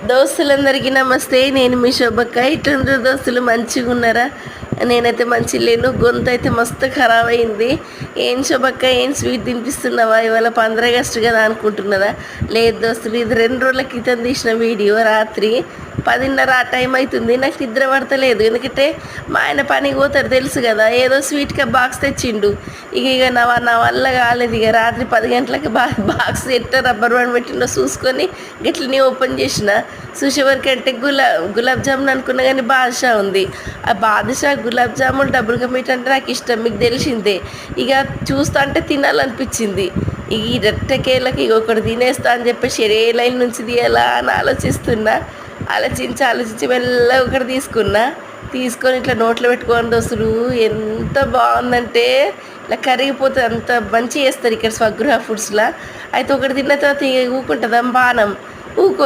దోస్తులందరికీ నమస్తే. నేను మీ శోభక్క. ఇట్లుండ్రు దోస్తులు, మంచిగా ఉన్నారా? నేనైతే మంచిగా లేను. గొంతు అయితే మస్తు ఖరాబ్ అయింది. ఏం శోభక్క, ఏం స్వీట్ తినిపిస్తున్నావా? ఇవాళ 15 ఆగస్టు కదా అనుకుంటున్నదా? లేదు దోస్తులు, ఇది 2 రోజుల క్రితం తీసిన వీడియో. రాత్రి 10:30 ఆ టైం అవుతుంది. నాకు నిద్ర పడతలేదు, ఎందుకంటే మా ఆయన పనికి పోతాడు తెలుసు కదా. ఏదో స్వీట్గా బాక్స్ తెచ్చిండు. ఇక నా వల్ల కాలేదు. ఇక రాత్రి 10 గంటలకు బాక్స్ ఎట్ట రబ్బర్ బ్యాండ్ పెట్టిండో చూసుకొని గిట్లని ఓపెన్ చేసిన. చూసేవరకు అంటే గులాబ్ జామున్ అనుకున్నా, కానీ బాదుషా ఉంది. ఆ బాదుషా, గులాబ్ జామున్, డబుల్ కా మీట్ అంటే నాకు ఇష్టం, మీకు తెలిసిందే. ఇక చూస్తా అంటే తినాలనిపించింది. ఈ రెట్టకేళ్ళకి ఒకటి తినేస్తా అని చెప్పేసి ఏ లైన్ నుంచి తీయాలా అని ఆలోచించి మెల్లగా ఒకటి తీసుకొని ఇట్లా నోట్లో పెట్టుకోని దోస్తులు, ఎంత బాగుందంటే ఇలా కరిగిపోతుంది. అంత మంచిగా చేస్తారు ఇక్కడ స్వగృహ ఫుడ్స్లా. అయితే ఒకటి తిన్న తర్వాత ఊకుంటుందా బాణం? ఊకోదు.